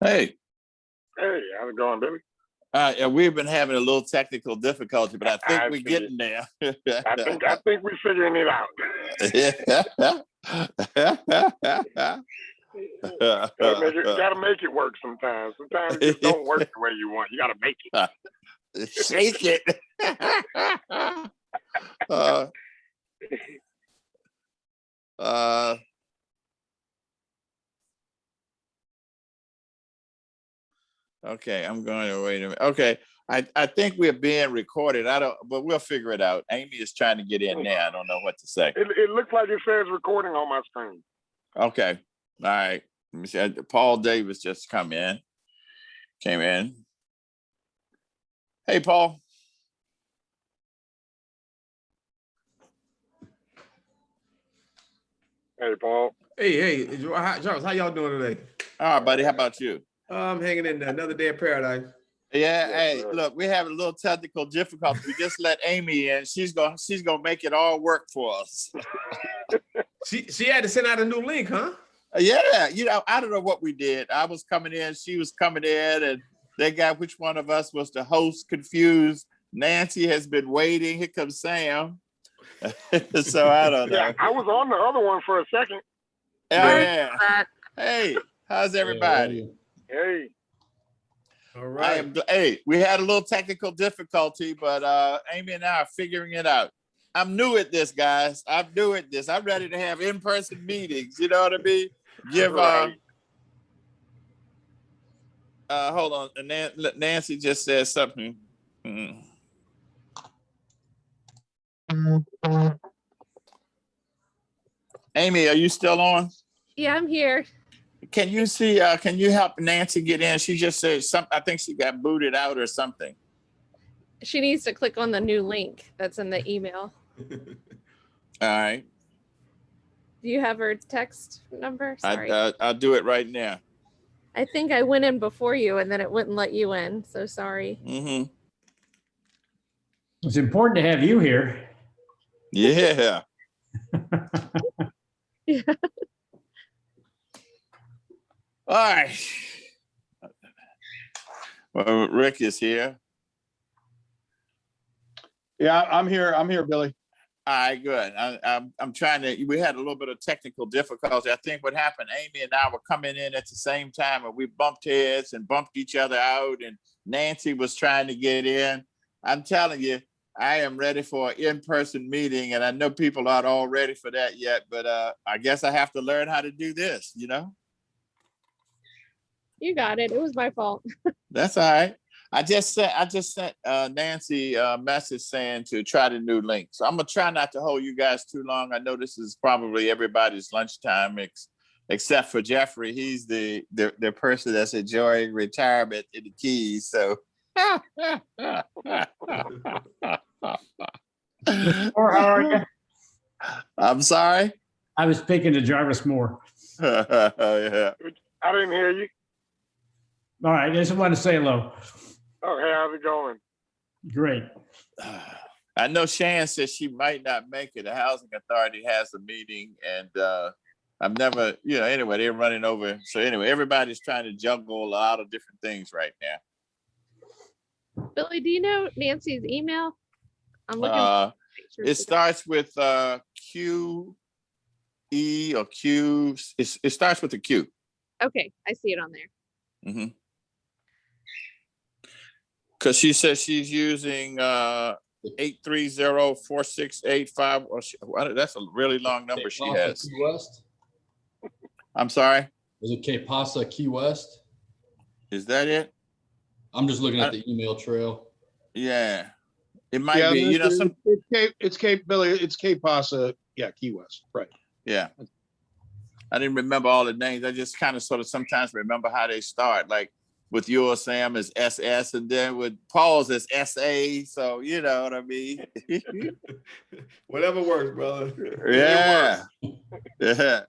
Hey. Hey, how's it going, Billy? Yeah, we've been having a little technical difficulty, but I think we're getting there. I think we're figuring it out. Gotta make it work sometimes. Sometimes it just don't work the way you want. You gotta make it. Shake it. Okay, I'm going to wait a minute. Okay, I think we're being recorded. But we'll figure it out. Amy is trying to get in there. I don't know what to say. It looks like it says recording on my screen. Okay, all right. Let me see. Paul Davis just came in. Hey, Paul. Hey, Paul. Hey, Jarvis, how y'all doing today? All right, buddy. How about you? I'm hanging in there. Another day of paradise. Yeah. Hey, look, we have a little technical difficulty. We just let Amy in. She's gonna make it all work for us. She had to send out a new link, huh? Yeah. I don't know what we did. I was coming in. She was coming in, and they got which one of us was the host confused. Nancy has been waiting. Here comes Sam. So I don't know. Yeah, I was on the other one for a second. Yeah. Hey, how's everybody? Hey. All right. Hey, we had a little technical difficulty, but Amy and I are figuring it out. I'm new at this, guys. I'm new at this. I'm ready to have in-person meetings. You know what I mean? Hold on. Nancy just said something. Amy, are you still on? Yeah, I'm here. Can you see? Can you help Nancy get in? She just said something. I think she got booted out or something. She needs to click on the new link that's in the email. All right. Do you have her text number? Sorry. I'll do it right now. I think I went in before you and then it wouldn't let you in. So sorry. Mm-hmm. It's important to have you here. Yeah. Yeah. All right. Well, Rick is here. Yeah, I'm here. I'm here, Billy. All right, good. I'm trying to. We had a little bit of technical difficulty. I think what happened, Amy and I were coming in at the same time, and we bumped heads and bumped each other out. And Nancy was trying to get in. I'm telling you, I am ready for an in-person meeting, and I know people aren't all ready for that yet. But I guess I have to learn how to do this. You know. You got it. It was my fault. That's all right. I just sent Nancy a message saying to try the new link. So I'm gonna try not to hold you guys too long. I know this is probably everybody's lunchtime, except for Jeffrey. He's the person that's enjoying retirement in the Keys. So. Or how are you? I'm sorry. I was speaking to Jarvis Moore. Yeah. I didn't hear you. All right, I just want to say hello. Oh, hey, how's it going? Great. I know Shan says she might not make it. The Housing Authority has a meeting, and I've never, anyway, they're running over. So anyway, everybody's trying to juggle a lot of different things right now. Billy, do you know Nancy's email? I'm looking. It starts with Q, E, or Q. It starts with a Q. Okay, I see it on there. Mm-hmm. Because she says she's using 830-4685. That's a really long number she has. Key West? I'm sorry? Is it K-Pasa Key West? Is that it? I'm just looking at the email trail. Yeah. It might be, It's Cape Billy. It's Cape Pasa. Yeah, Key West. Right. Yeah. I didn't remember all the names. I just kind of sort of sometimes remember how they start. Like with yours, Sam, is SS, and then with Paul's is SA. So you know what I mean. Whatever works, brother. Yeah. Yeah.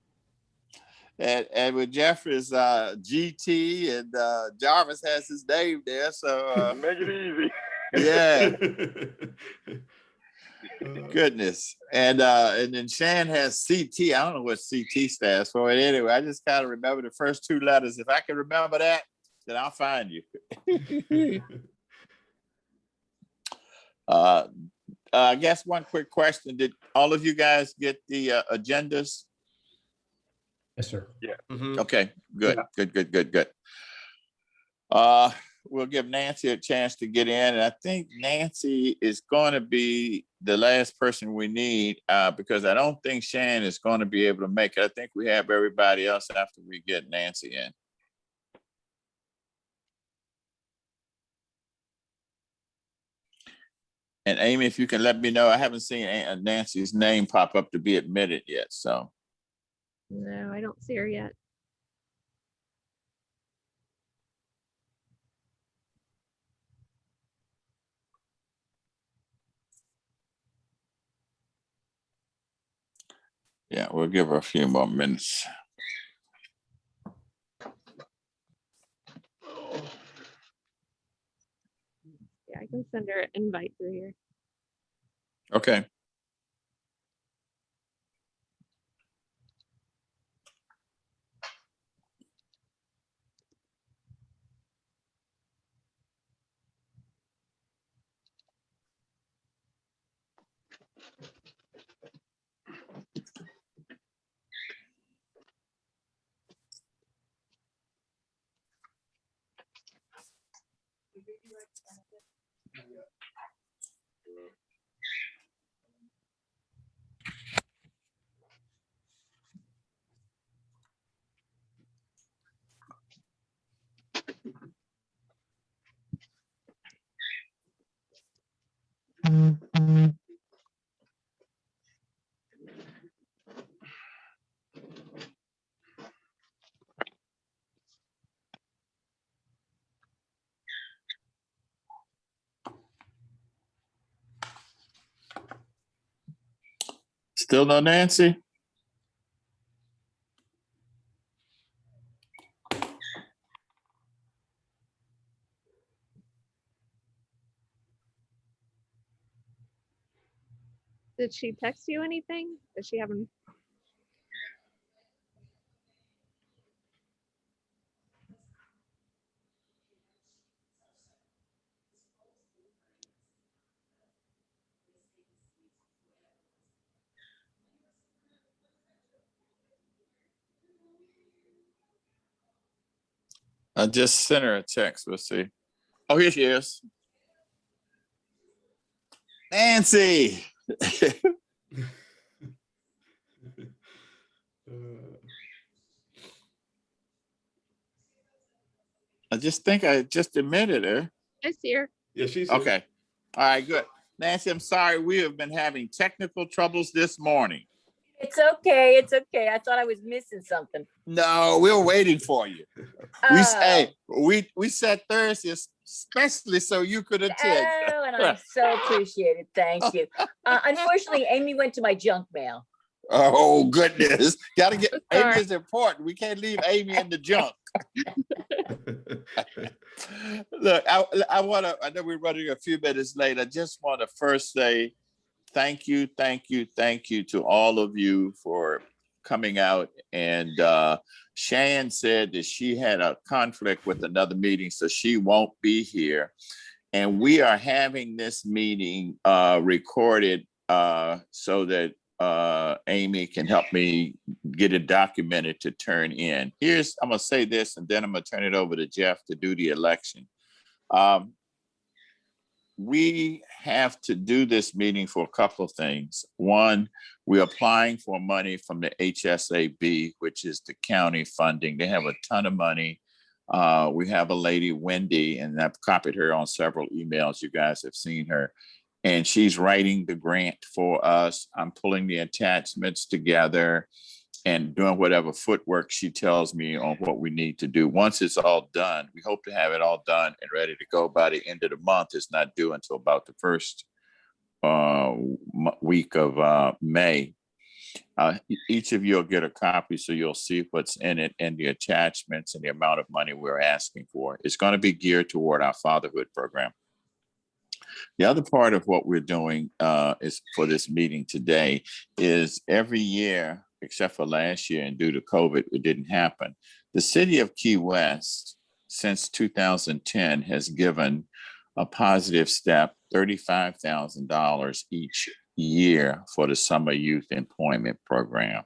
And with Jeffrey's GT, and Jarvis has his name there. So make it easy. Yeah. Goodness. And then Shan has CT. I don't know what CT stands for. Anyway, I just kind of remember the first two letters. If I can remember that, Then I'll find you. I guess one quick question. Did all of you guys get the agendas? Yes, sir. Mhm. Okay, good, good. We'll give Nancy a chance to get in. And I think Nancy is going to be the last person we need because I don't think Shan is going to be able to make it. I think we have everybody else after we get Nancy in. And Amy, if you can let me know, I haven't seen Nancy's name pop up to be admitted yet. So, No, I don't see her yet. yeah, we'll give her a few more minutes. Yeah, I can send her an invite through here. Okay. Still no Nancy? Did she text you anything? Did she have an? I just sent her a text. We'll see. Oh, here she is. Nancy. I just think I just admitted her. I see her. Yeah, she's here. Okay. All right, good. Nancy, I'm sorry. We have been having technical troubles this morning. It's okay. It's okay. I thought I was missing something. No, we were waiting for you. We said Thursday especially so you could attend. Oh, and I so appreciate it. Thank you. Unfortunately, Amy went to my junk mail. Oh goodness. Gotta get Sorry. Amy is important. We can't leave Amy in the junk. Look, I know we're running a few minutes late. I just want to first say thank you to all of you for coming out. And Shan said that she had a conflict with another meeting, so she won't be here. And we are having this meeting recorded so that Amy can help me get it documented to turn in. I'm gonna say this, and then I'm gonna turn it over to Jeff to do the election. We have to do this meeting for a couple of things. One, we're applying for money from the HSAB, which is the county funding. They have a ton of money. We have a lady, Wendy, and I've copied her on several emails. You guys have seen her. And she's writing the grant for us. I'm pulling the attachments together and doing whatever footwork she tells me on what we need to do. Once it's all done, we hope to have it all done and ready to go by the end of the month. It's not due until about the first week of May. Each of you will get a copy so you'll see what's in it and the attachments and the amount of money we're asking for. It's going to be geared toward our fatherhood program. The other part of what we're doing is for this meeting today is every year, except for last year and due to COVID, it didn't happen. The city of Key West since 2010 has given a positive step, $35,000 each year for the Summer Youth Employment Program.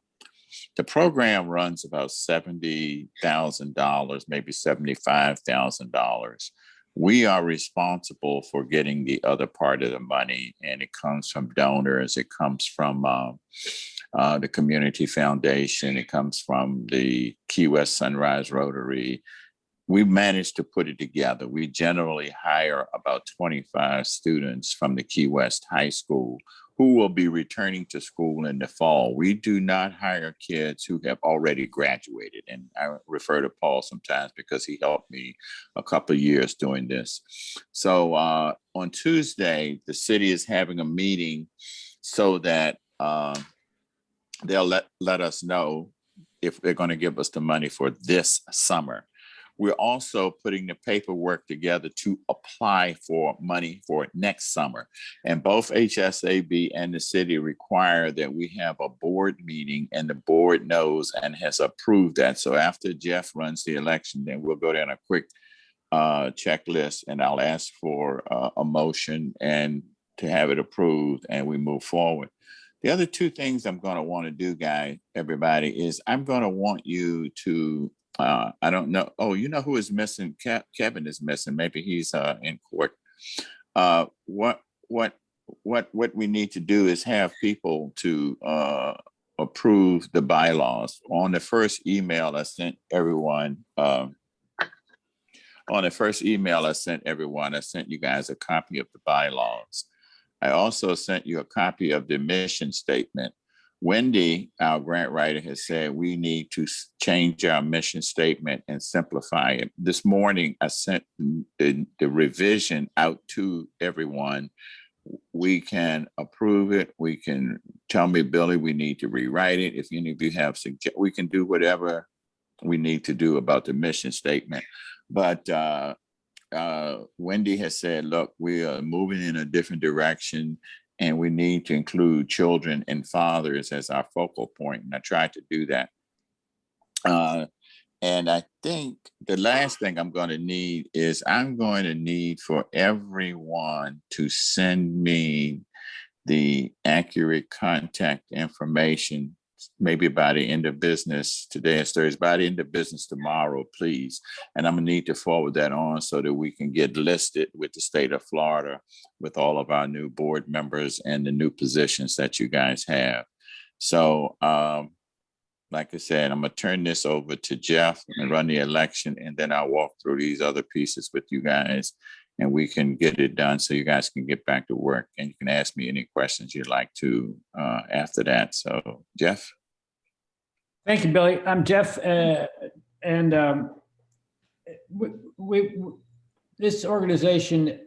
The program runs about $70,000, maybe $75,000. We are responsible for getting the other part of the money, and it comes from donors. It comes from the Community Foundation. It comes from the Key West Sunrise Rotary. We managed to put it together. We generally hire about 25 students from the Key West High School who will be returning to school in the fall. We do not hire kids who have already graduated. And I refer to Paul sometimes because he helped me a couple of years doing this. So on Tuesday, the city is having a meeting so that they'll let us know if they're going to give us the money for this summer. We're also putting the paperwork together to apply for money for next summer. And both HSAB and the city require that we have a board meeting, and the board knows and has approved that. So after Jeff runs the election, then we'll go down a quick checklist, and I'll ask for a motion and to have it approved, and we move forward. The other two things I'm going to want to do, everybody, is I'm going to want you to I don't know. Oh, you know who is missing? Kevin is missing. Maybe he's in court. What we need to do is have people to approve the bylaws. On the first email I sent everyone, I sent you guys a copy of the bylaws. I also sent you a copy of the mission statement. Wendy, our grant writer, has said we need to change our mission statement and simplify it. This morning, I sent the revision out to everyone. We can approve it. We can tell me, Billy, we need to rewrite it. If any of you have suggestions, we can do whatever we need to do about the mission statement. But Wendy has said, look, we are moving in a different direction, and we need to include children and fathers as our focal point. And I tried to do that. And I think the last thing I'm going to need is for everyone to send me the accurate contact information, maybe by the end of business. Today is Thursday, by the end of business tomorrow, please. And I'm gonna need to forward that on so that we can get listed with the state of Florida with all of our new board members and the new positions that you guys have. So like I said, I'm gonna turn this over to Jeff and run the election, and then I'll walk through these other pieces with you guys, and we can get it done so you guys can get back to work, and you can ask me any questions you'd like to after that. So, Jeff. Thank you, Billy. I'm Jeff, and this organization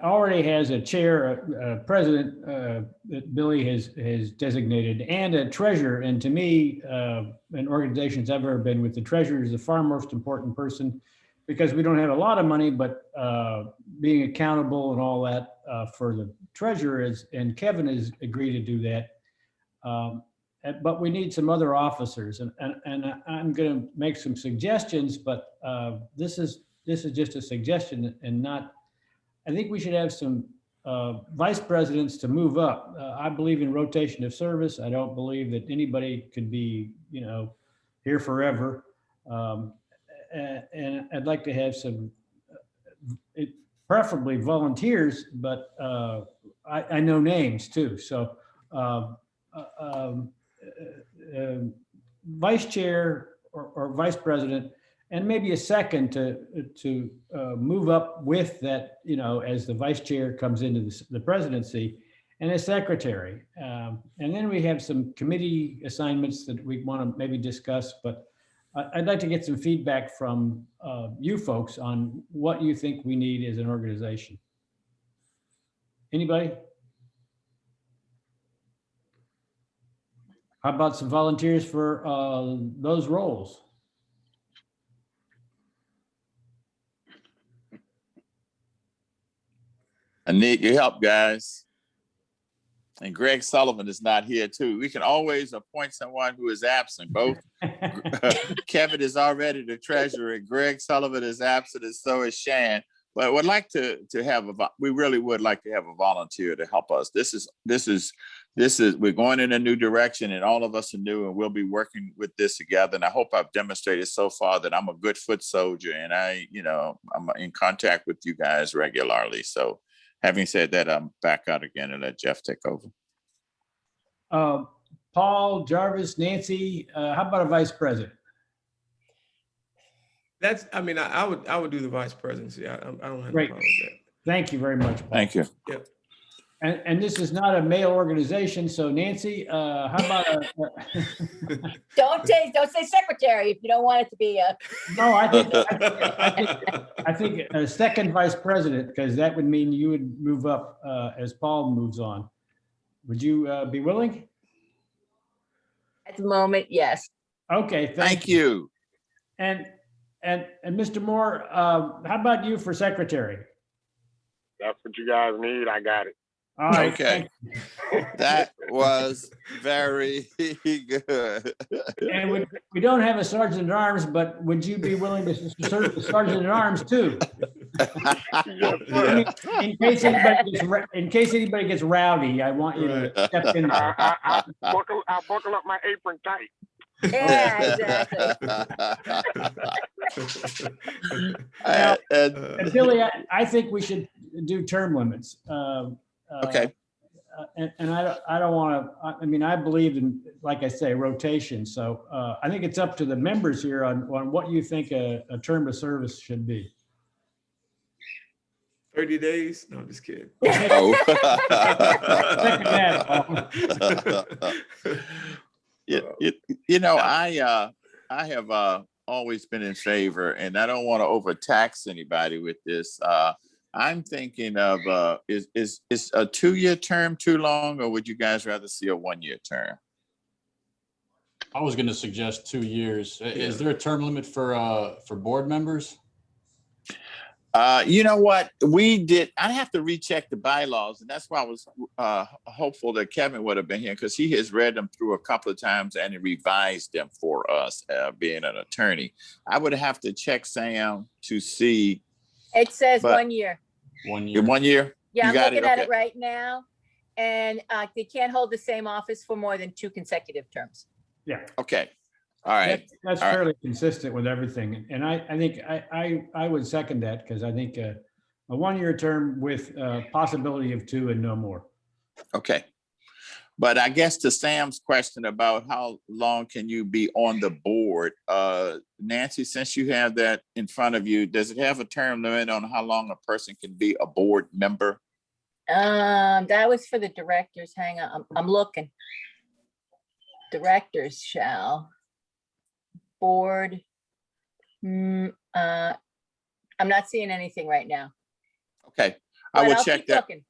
already has a chair, a president that Billy has designated, and a treasurer. And to me, an organization's ever been with the treasurer is the far most important person, because we don't have a lot of money, but being accountable and all that for the treasurer is, and Kevin has agreed to do that. But we need some other officers, and I'm going to make some suggestions, but this is just a suggestion and not. I think we should have some vice presidents to move up. I believe in rotation of service. I don't believe that anybody could be, here forever. And I'd like to have some, preferably volunteers, but I know names too. So vice chair or vice president, and maybe a second to move up with that, as the vice chair comes into the presidency, and a secretary. And then we have some committee assignments that we want to maybe discuss, but I'd like to get some feedback from you folks on what you think we need as an organization. Anybody? How about some volunteers for those roles? I need your help, guys. And Greg Sullivan is not here too. We can always appoint someone who is absent. Both Kevin is already the treasurer, and Greg Sullivan is absent, and so is Shan. But would like to have we really would like to have a volunteer to help us. This is we're going in a new direction, and all of us are new, and we'll be working with this together. And I hope I've demonstrated so far that I'm a good foot soldier, and I'm in contact with you guys regularly. So having said that, I'm back out again and let Jeff take over. Paul, Jarvis, Nancy, how about a vice president? I would do the vice presidency. I don't have a Great. problem with that. Thank you very much, Paul. Thank you. Yep. And this is not a male organization, so Nancy, how about Don't say secretary if you don't want it to be a. No, I think a second vice president, because that would mean you would move up as Paul moves on. Would you be willing? At the moment, yes. Okay, Thank you. And Mr. Moore, how about you for secretary? That's what you guys need. I got it. All right. Okay. That was very good. And we don't have a sergeant at arms, but would you be willing to serve the sergeant at arms too? In case anybody gets rowdy, I want you to step in there. I'll buckle up my apron tight. Yeah, exactly. And Billy, I think we should do term limits. Okay. And I don't want to, I believe in, like I say, rotation. So I think it's up to the members here on what you think a term of service should be. 30 days? No, I'm just kidding. Oh. Second that, Paul. I have always been in favor, and I don't want to overtax anybody with this. I'm thinking of is a 2-year term too long, or would you guys rather see a 1-year term? I was going to suggest 2 years. Is there a term limit for board members? You know what we did? I have to recheck the bylaws, and that's why I was hopeful that Kevin would have been here, because he has read them through a couple of times and he revised them for us, being an attorney. I would have to check Sam to see. It says 1 year. 1 year. 1 year? Yeah, I'm You got looking it? at Okay. it right now. And they can't hold the same office for more than 2 consecutive terms. Yeah. Okay. All right. That's All right. fairly consistent with everything. And I think I would second that, because I think a 1-year term with possibility of 2 and no more. Okay. But I guess to Sam's question about how long can you be on the board, Nancy, since you have that in front of you, does it have a term limit on how long a person can be a board member? That was for the directors. Hang on, I'm looking. Directors shall. Board. I'm not seeing anything right now. Okay, I But will I'll check keep that. looking.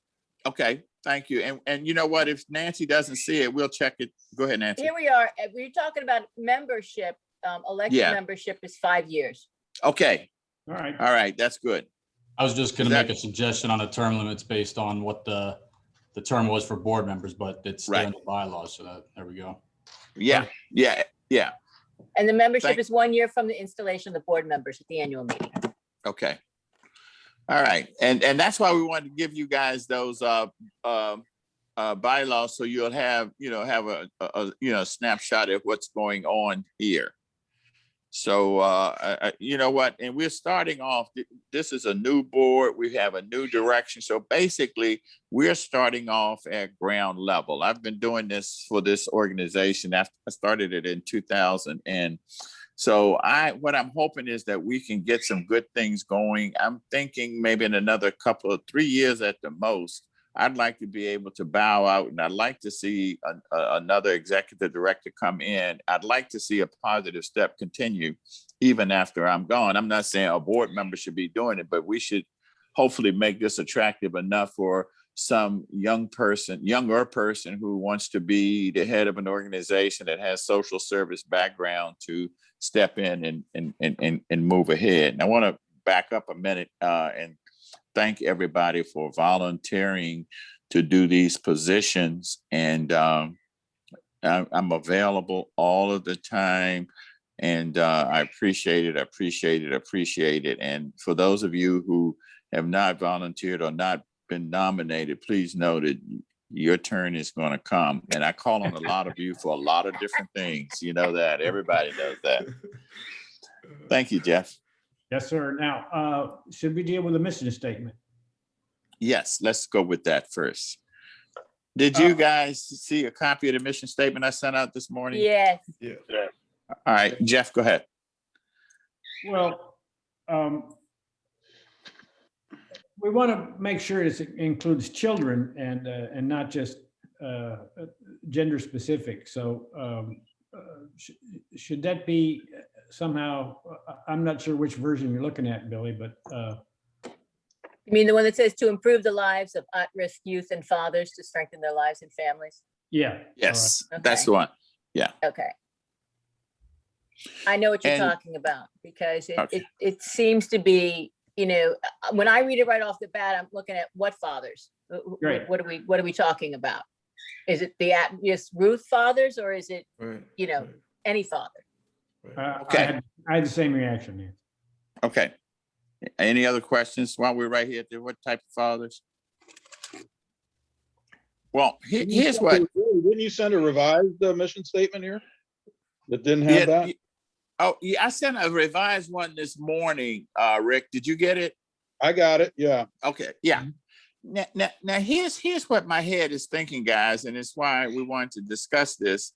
Okay, thank you. And you know what? If Nancy doesn't see it, we'll check it. Go ahead, Nancy. Here we are. We're talking about membership. Election Yeah. membership is 5 years. Okay, All right. all right, that's good. I was just going Is to that- make a suggestion on the term limits based on what the term was for board members, but it's there in the bylaws. So there we go. Yeah, yeah, yeah. And the membership Thank- is 1 year from the installation of the board members at the annual meeting. Okay. All right. And that's why we wanted to give you guys those bylaws, so you'll have a snapshot of what's going on here. So you know what, and we're starting off, this is a new board, we have a new direction. So basically we're starting off at ground level. I've been doing this for this organization after I started it in 2000. And so what I'm hoping is that we can get some good things going. I'm thinking maybe in another 3 years at the most, I'd like to be able to bow out, and I'd like to see another executive director come in. I'd like to see a positive step continue even after I'm gone. I'm not saying a board member should be doing it, but we should hopefully make this attractive enough for some younger person who wants to be the head of an organization that has social service background to step in and move ahead. And I want to back up a minute and thank everybody for volunteering to do these positions. And I'm available all of the time. And I appreciate it, appreciate it, appreciate it. And for those of you who have not volunteered or not been nominated, please know that your turn is going to come. And I call on a lot of you for a lot of different things. You know that. Everybody knows that. Thank you, Jeff. Yes, sir. Now, should we deal with the mission statement? Yes, let's go with that first. Did you guys see a copy of the mission statement I sent out this morning? Yes. Yeah. All right, Jeff, go ahead. Well, we want to make sure it includes children and not just gender specific. So should that be somehow, I'm not sure which version you're looking at, Billy, but You mean the one that says to improve the lives of at-risk youth and fathers to strengthen their lives and families? yeah. Yes, All right. that's the one. Okay. I know what you're And- talking about because Okay. it seems to be, when I read it right off the bat, I'm looking at what fathers? Right. What are we talking about? Is it the at-risk Ruth fathers or is it, Right. any father? Okay. I had the same reaction, Nancy. Okay. Any other questions while we're right here? What type of fathers? Well, here's what. Didn't you send a revised mission statement here? That didn't Yeah, have that? Oh, yeah, I sent a revised one this morning, Rick. Did you get it? I got it, yeah. Okay, yeah. Now here's what my head is thinking, guys, and it's why we wanted to discuss this.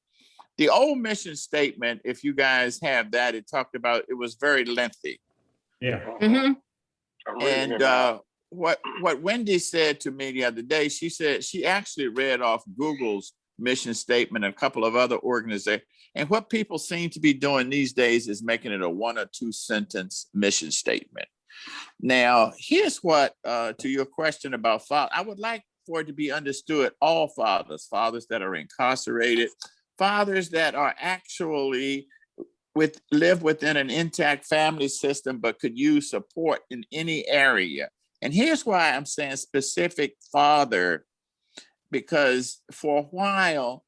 The old mission statement, if you guys have that, it talked about, it was very lengthy. Yeah. Mm-hmm. I'm reading it And now. what Wendy said to me the other day, she said she actually read off Google's mission statement and a couple of other organizations. And what people seem to be doing these days is making it a 1 or 2 sentence mission statement. Now, here's what, to your question about father, I would like for it to be understood, all fathers that are incarcerated, fathers that are actually live within an intact family system, but could use support in any area. And here's why I'm saying specific father, because for a while,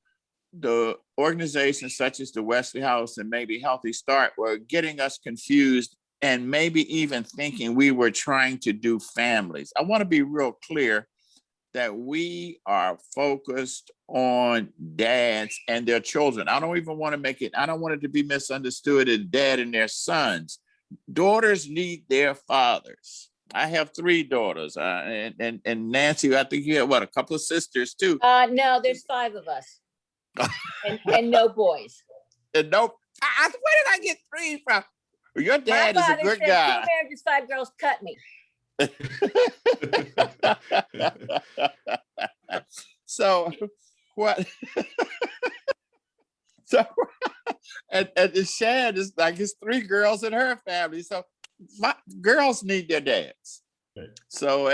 the organizations such as the Wesley House and maybe Healthy Start were getting us confused and maybe even thinking we were trying to do families. I want to be real clear that we are focused on dads and their children. I don't even want to I don't want it to be misunderstood as dad and their sons. Daughters need their fathers. I have 3 daughters, and Nancy, I think you have a couple of sisters too. No, there's 5 of us. and no boys. And no, where did I get 3 from? Your dad My is a father good said, guy. 2 marriages, 5 girls, cut me. So what? So and the Shad is like it's 3 girls in her family. So girls need their dads. Right. So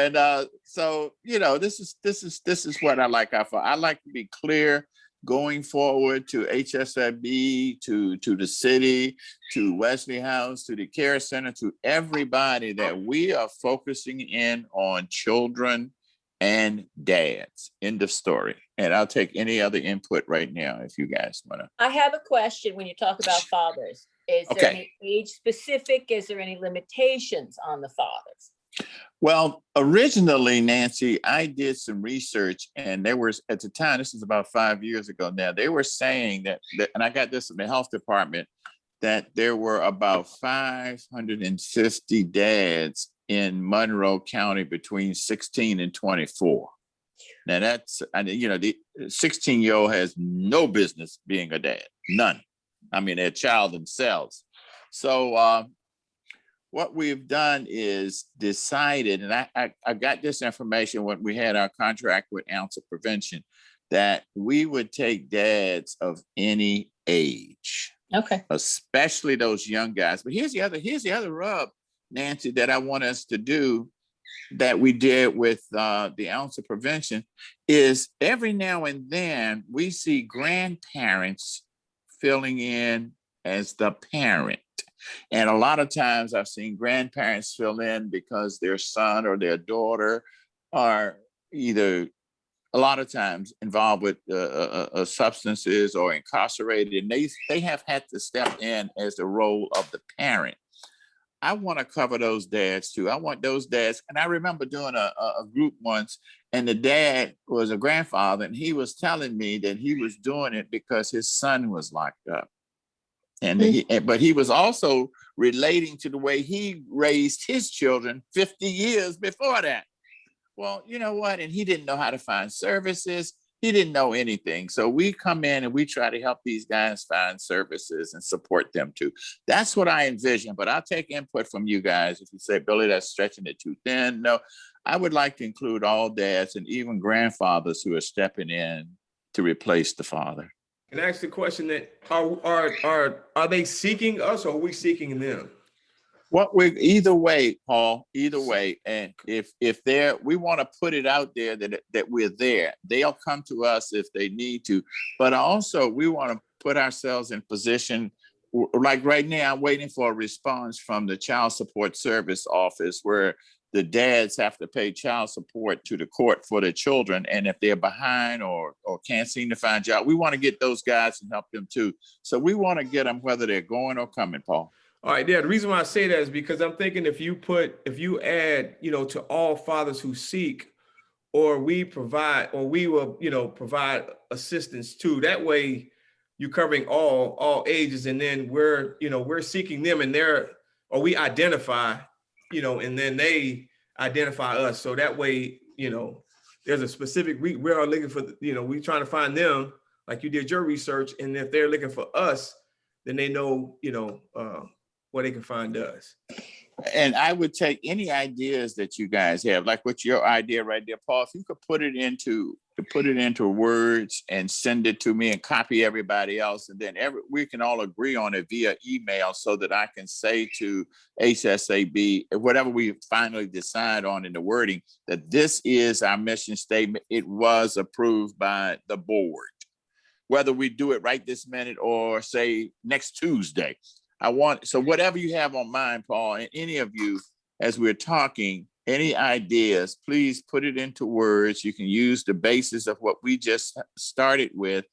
this is what I like. I like to be clear going forward to HSIB, to the city, to Wesley House, to the care center, to everybody that we are focusing in on children and dads. End of story. And I'll take any other input right now if you guys want to. I have a question when you talk about fathers. Is there any age specific? Is there any limitations on the fathers? Well, originally, Nancy, I did some research and there was, at the time, this is about 5 years ago now, they were saying that, and I got this from the health department, that there were about 550 dads in Monroe County between 16 and 24. Now that's, the 16-year-old has no business being a dad, none. I mean, they're a child themselves. So what we've done is decided, and I got this information when we had our contract with Ounce of Prevention, that we would take dads of any age. Okay. Especially those young guys. But here's the other rub, Nancy, that I want us to do that we did with the Ounce of Prevention is every now and then we see grandparents filling in as the parent. And a lot of times I've seen grandparents fill in because their son or their daughter are either a lot of times involved with substances or incarcerated, and they have had to step in as the role of the parent. I want to cover those dads too. I want those dads. And I remember doing a group once, and the dad was a grandfather, and he was telling me that he was doing it because his son was locked up. But he was also relating to the way he raised his children 50 years before that. Well, you know what? And he didn't know how to find services. He didn't know anything. So we come in and we try to help these guys find services and support them too. That's what I envision, but I'll take input from you guys. If you say, Billy, that's stretching it too thin. No, I would like to include all dads and even grandfathers who are stepping in to replace the father. And ask the question that are they seeking us, or are we seeking them? Either way, Paul, either way. And if we want to put it out there that we're there, they'll come to us if they need to. But also we want to put ourselves in position, like right now, I'm waiting for a response from the Child Support Service Office where the dads have to pay child support to the court for their children. And if they're behind or can't seem to find a job, we want to get those guys and help them too. So we want to get them whether they're going or coming, Paul. All right, yeah. The reason why I say that is because I'm thinking if you add, to all fathers who seek, or we provide, or we will, provide assistance too. That way, you're covering all ages, and then we're seeking them, and we identify, and then they identify us. So that way, there's a specific we are looking for. We're trying to find them, like you did your research, and if they're looking for us, then they know, where they can find us. And I would take any ideas that you guys have, like what's your idea right there, Paul, if you could put it into words and send it to me and copy everybody else. And then we can all agree on it via email so that I can say to HSAB, whatever we finally decide on in the wording, that this is our mission statement. It was approved by the board, whether we do it right this minute or say next Tuesday. So whatever you have on mind, Paul, and any of you, as we're talking, any ideas, please put it into words. You can use the basis of what we just started with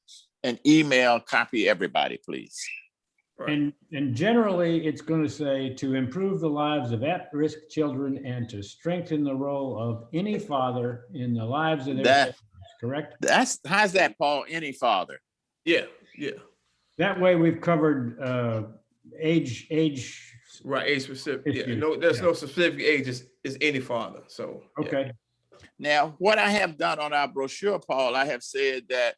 and copy everybody, please. And generally, it's going to say to improve the lives of at-risk children and to strengthen the role of any father in the lives of their children, correct? How's that, Paul? Any father. Yeah. That way we've covered age. Right, age specific. Yeah, there's no specific age. Is any father. So okay. Yeah. Now, what I have done on our brochure, Paul, I have said that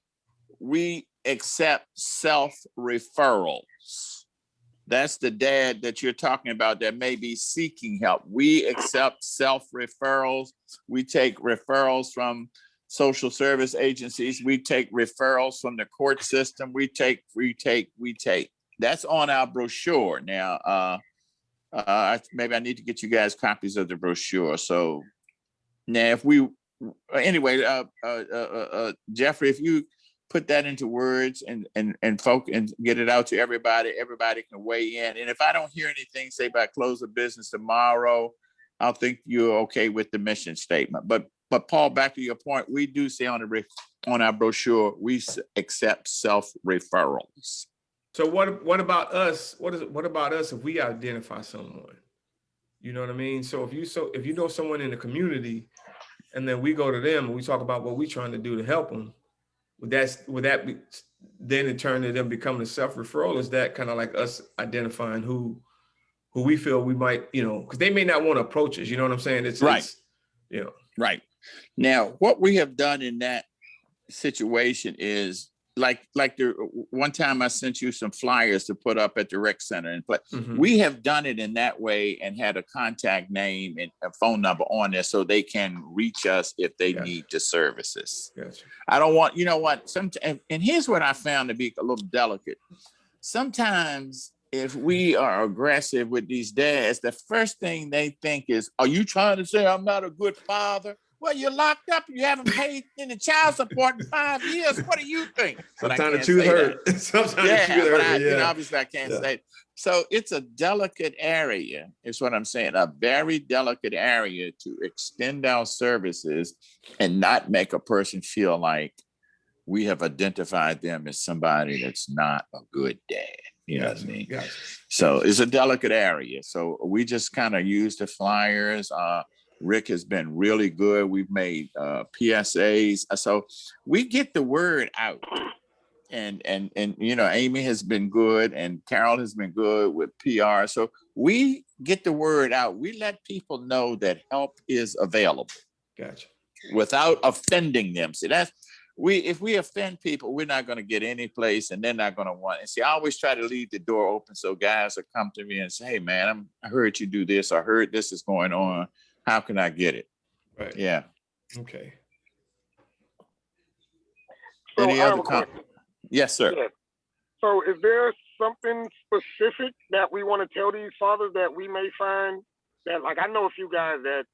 we accept self-referrals. That's the dad that you're talking about that may be seeking help. We accept self-referrals. We take referrals from social service agencies. We take referrals from the court system. We take. That's on our brochure. Now, maybe I need to get you guys copies of the brochure. So now Jeffrey, if you put that into words and get it out to everybody can weigh in. And if I don't hear anything, say by close of business tomorrow, I'll think you're okay with the mission statement. But Paul, back to your point, we do say on our brochure, we accept self-referrals. So what about us? What about us if we identify someone? You know what I mean? So if you know someone in the community, and then we go to them and we talk about what we're trying to do to help them, would that be then in turn to them becoming a self-referral? Is that kind of like us identifying who we feel we might, because they may not want to approach us. You know what I'm saying? It's right. Right. Now, what we have done in that situation is like the one time I sent you some flyers to put up at the rec center and play. Mm-hmm. We have done it in that way and had a contact name and a phone number on there so they can reach us if they need the services. Gotcha. I don't want, and here's what I found to be a little delicate. Sometimes if we are aggressive with these dads, the first thing they think is, are you trying to say I'm not a good father? Well, you're locked up. You haven't paid any child support in 5 years. What do you think? But I Sometimes the can't truth say hurt. that. Sometimes the Yeah, truth but hurt. you know, obviously I can't say it. So it's a delicate area, is what I'm saying, a very delicate area to extend our services and not make a person feel like we have identified them as somebody that's not a good dad. You know what I mean? Gotcha. So it's a delicate area. So we just kind of use the flyers. Rick has been really good. We've made PSAs. So we get the word out. And you know, Amy has been good and Carol has been good with PR. So we get the word out. We let people know that help is available. Gotcha. Without offending them. See, that's if we offend people, we're not going to get any place and they're not going to want. And see, I always try to leave the door open so guys will come to me and say, hey man, I heard you do this. I heard this is going on. How can I get it? Right. Yeah. Okay. So Any I have other a question. Yes, sir. Yeah. So is there something specific that we want to tell these fathers that we may find that, like, I know a few guys that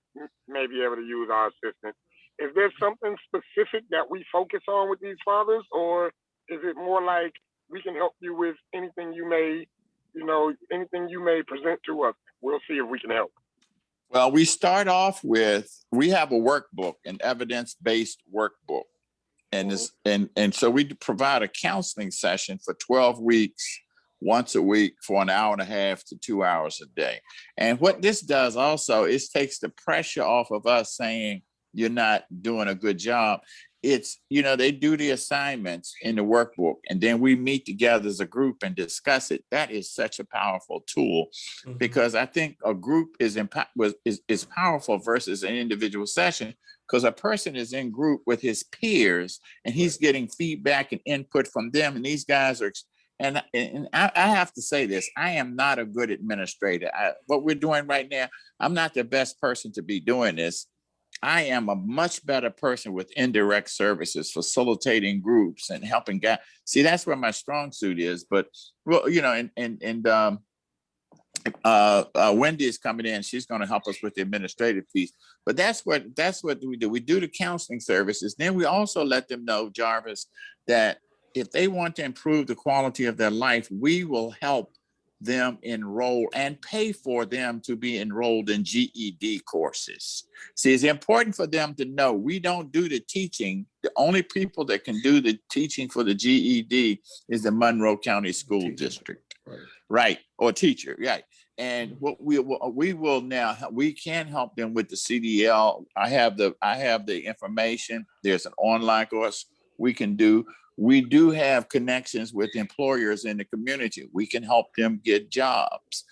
may be able to use our assistance. Is there something specific that we focus on with these fathers, or is it more like we can help you with anything you may, anything you may present to us? We'll see if we can help. Well, we start off with, we have a workbook, an evidence-based workbook. And this, and so we provide a counseling session for 12 weeks, once a week for an hour and a half to 2 hours a day. And what this does also is takes the pressure off of us saying you're not doing a good job. It's, they do the assignments in the workbook and then we meet together as a group and discuss it. That is such a powerful tool because I think a group is powerful versus an individual session, because a person is in group with his peers and he's getting feedback and input from them. And these guys are, and I have to say this, I am not a good administrator. What we're doing right now, I'm not the best person to be doing this. I am a much better person with indirect services, facilitating groups and helping guys. See, that's where my strong suit is. But, well, Wendy is coming in. She's going to help us with the administrative piece. But that's what we do. We do the counseling services. Then we also let them know, Jarvis, that if they want to improve the quality of their life, we will help them enroll and pay for them to be enrolled in GED courses. See, it's important for them to know we don't do the teaching. The only people that can do the teaching for the GED is the Monroe County School District, right? Or teacher, right? And what we will now, we can help them with the CDL. I have the information. There's an online course we can do. We do have connections with employers in the community. We can help them get jobs.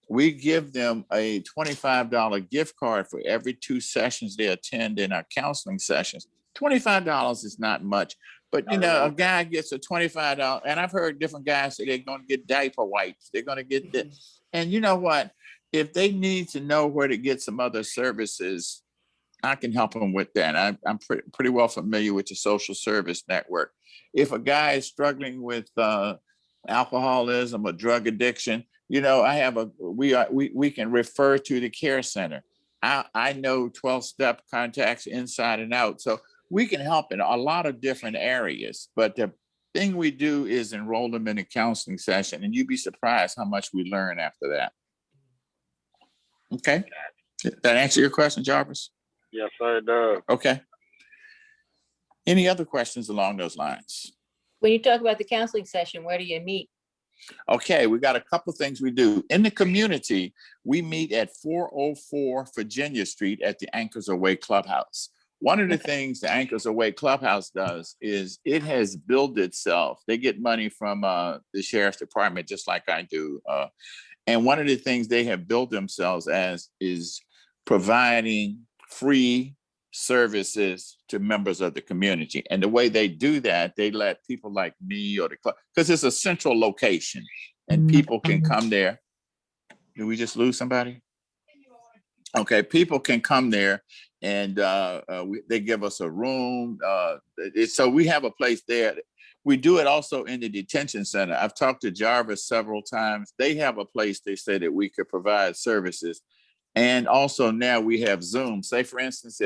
We give them a $25 gift card for every 2 sessions they attend in our counseling sessions. $25 is not much, but a guy gets a $25, and I've heard different guys say they're going to get diaper wipes. They're going to get this. And you know what? If they need to know where to get some other services, I can help them with that. I'm pretty well familiar with the social service network. If a guy is struggling with alcoholism or drug addiction, we can refer to the care center. I know 12-step contacts inside and out. So we can help in a lot of different areas. But the thing we do is enroll them in a counseling session, and you'd be surprised how much we learn after that. Okay. Did that answer your question, Jarvis? Yes, sir, it does. Okay. Any other questions along those lines? When you talk about the counseling session, where do you meet? Okay, we got a couple of things we do. In the community, we meet at 404 Virginia Street at the Anchors Away Clubhouse. One of the things the Anchors Away Clubhouse does is it has billed itself. They get money from the Sheriff's Department, just like I do. And one of the things they have built themselves as is providing free services to members of the community. And the way they do that, they let people like me or the club, because it's a central location and people can come there. Did we just lose somebody? Okay, people can come there and they give us a room. So we have a place there. We do it also in the detention center. I've talked to Jarvis several times. They have a place they say that we could provide services. And also now we have Zoom. Say, for instance,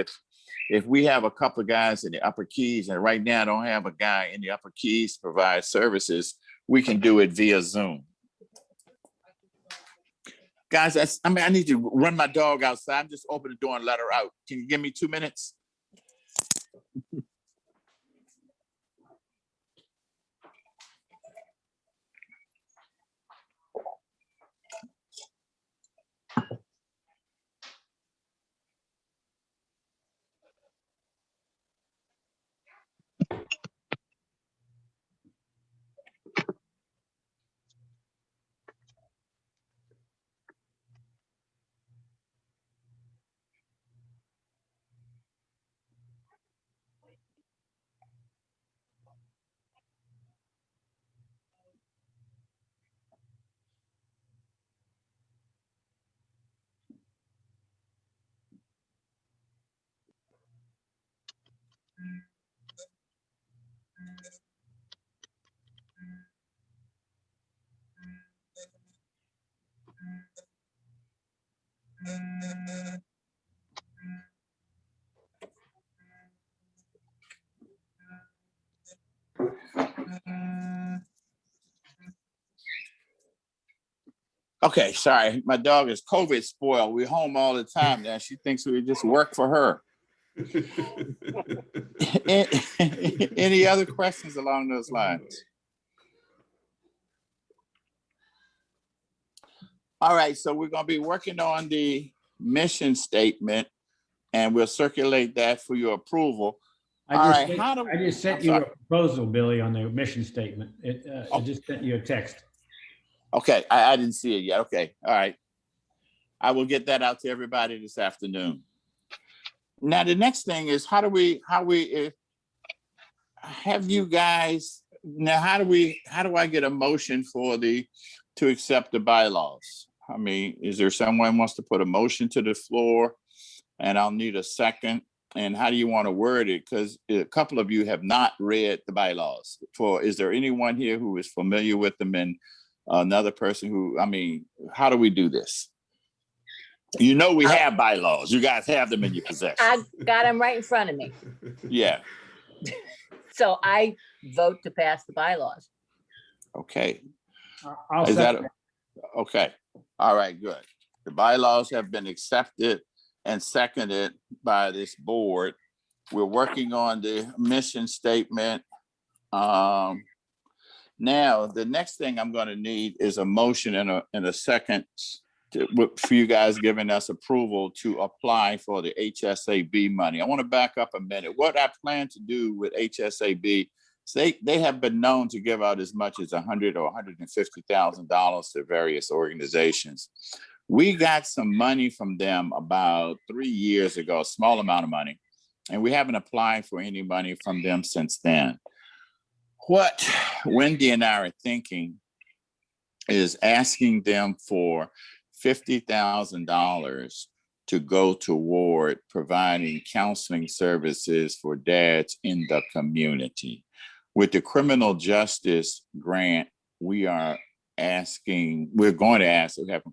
if we have a couple of guys in the upper keys, and right now I don't have a guy in the upper keys to provide services, we can do it via Zoom. Guys, I need to run my dog outside. I'm just open the door and let her out. Can you give me 2 minutes? Okay, sorry. My dog is COVID spoiled. We're home all the time now. She thinks we just work for her. Any other questions along those lines? All right, so we're going to be working on the mission statement, and we'll circulate that for your approval. I just sent you a proposal, Billy, on the mission statement. I just sent you a text. Okay, I didn't see it yet. Okay, all right. I will get that out to everybody this afternoon. Now, the next thing is how do I get a motion to accept the bylaws? I mean, is there someone wants to put a motion to the floor, and I'll need a second? And how do you want to word it? Because a couple of you have not read the bylaws. Is there anyone here who is familiar with them, and another person who, I mean, how do we do this? You know, we have bylaws. You guys have them in your possession. I got them right in front of me. Yeah. So I vote to pass the bylaws. Okay. Okay. All right, good. The bylaws have been accepted and seconded by this board. We're working on the mission statement. Now, the next thing I'm going to need is a motion and a second for you guys giving us approval to apply for the HSAB money. I want to back up a minute. What I plan to do with HSAB is they have been known to give out as much as $100,000 or $150,000 to various organizations. We got some money from them about 3 years ago, a small amount of money, and we haven't applied for any money from them since then. What Wendy and I are thinking is asking them for $50,000 to go toward providing counseling services for dads in the community. With the criminal justice grant, we haven't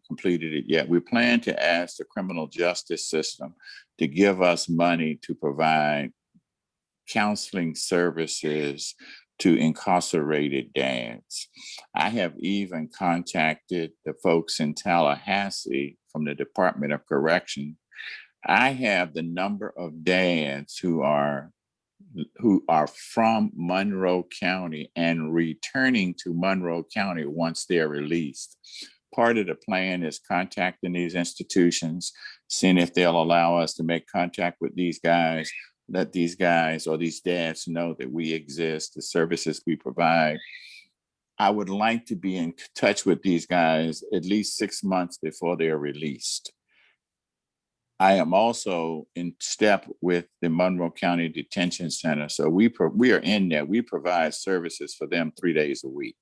completed it yet. We plan to ask the criminal justice system to give us money to provide counseling services to incarcerated dads. I have even contacted the folks in Tallahassee from the Department of Correction. I have the number of dads who are from Monroe County and returning to Monroe County once they're released. Part of the plan is contacting these institutions, seeing if they'll allow us to make contact with these guys, let these guys or these dads know that we exist, the services we provide. I would like to be in touch with these guys at least 6 months before they're released. I am also in step with the Monroe County Detention Center. So we are in there. We provide services for them 3 days a week.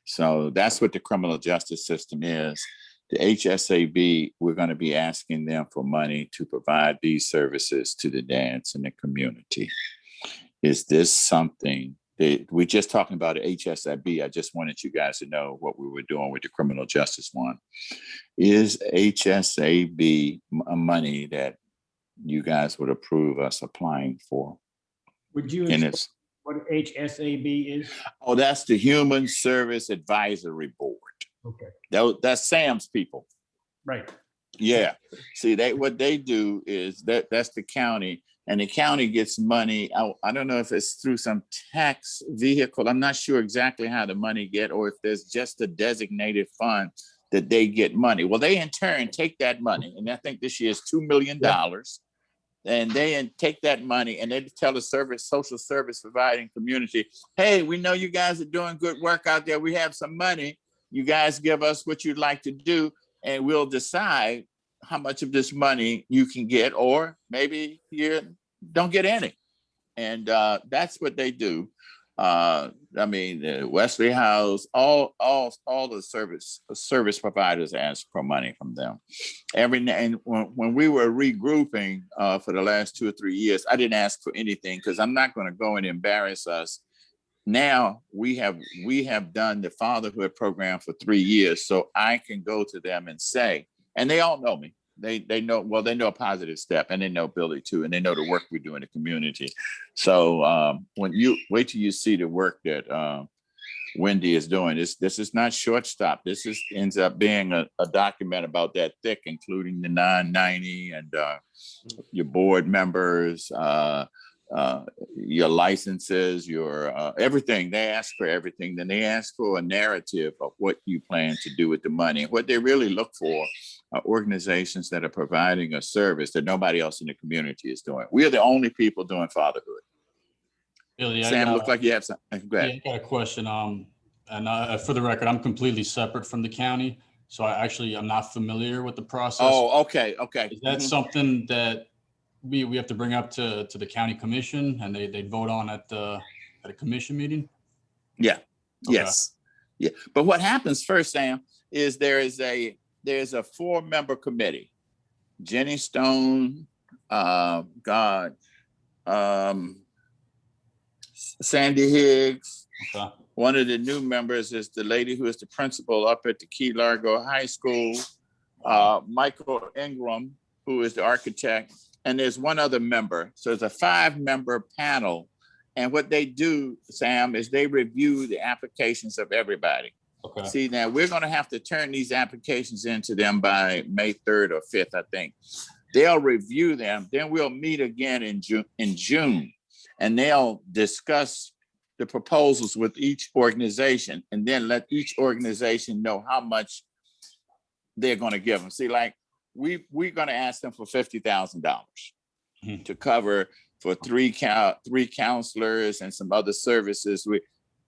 So that's what the criminal justice system is. The HSAB, we're going to be asking them for money to provide these services to the dads in the community. Is this something that we're just talking about HSAB? I just wanted you guys to know what we were doing with the criminal justice one. Is HSAB money that you guys would approve us applying for. Would you And explain it's, what HSAB is? oh, that's the Human Service Advisory Board. Okay, That's Sam's people. right. Yeah. See, what they do is that's the county, and the county gets money. I don't know if it's through some tax vehicle. I'm not sure exactly how the money get, or if there's just a designated fund that they get money. Well, they in turn take that money, and I think this year is $2 million. And they take that money and they tell the social service providing community, hey, we know you guys are doing good work out there. We have some money. You guys give us what you'd like to do, and we'll decide how much of this money you can get, or maybe you don't get any. And that's what they do. I mean, Wesley House, all the service providers ask for money from them. And when we were regrouping for the last 2 or 3 years, I didn't ask for anything because I'm not going to go and embarrass us. Now we have done the fatherhood program for 3 years, so I can go to them and say, and they all know me. They know, well, they know a Positive Step, and they know Billy too, and they know the work we do in the community. So when you wait till you see the work that Wendy is doing, this is not shortstop. This ends up being a document about that thick, including the 990 and your board members, your licenses, your everything. They ask for everything. Then they ask for a narrative of what you plan to do with the money. What they really look for are organizations that are providing a service that nobody else in the community is doing. We are the only people doing fatherhood. Billy, Sam, look like you have something. Go ahead. Yeah, I got a question. And for the record, I'm completely separate from the county, so I'm not familiar with the process. Oh, okay. Is that something that we have to bring up to the county commission, and they vote on at a commission meeting? Yeah. Okay. Yes. Yeah. But what happens first, Sam, is there's a 4-member committee. Jenny Stone, Sandy Higgs. Okay. One of the new members is the lady who is the principal up at the Key Largo High School, Michael Ingram, who is the architect. And there's one other member. So it's a 5-member panel. And what they do, Sam, is they review the applications of everybody. Okay. See, now we're going to have to turn these applications into them by May 3rd or 5th, I think. They'll review them. Then we'll meet again in June, and they'll discuss the proposals with each organization, and then let each organization know how much they're going to give them. See, like we're going to ask them for $50,000 to cover for three counselors and some other services.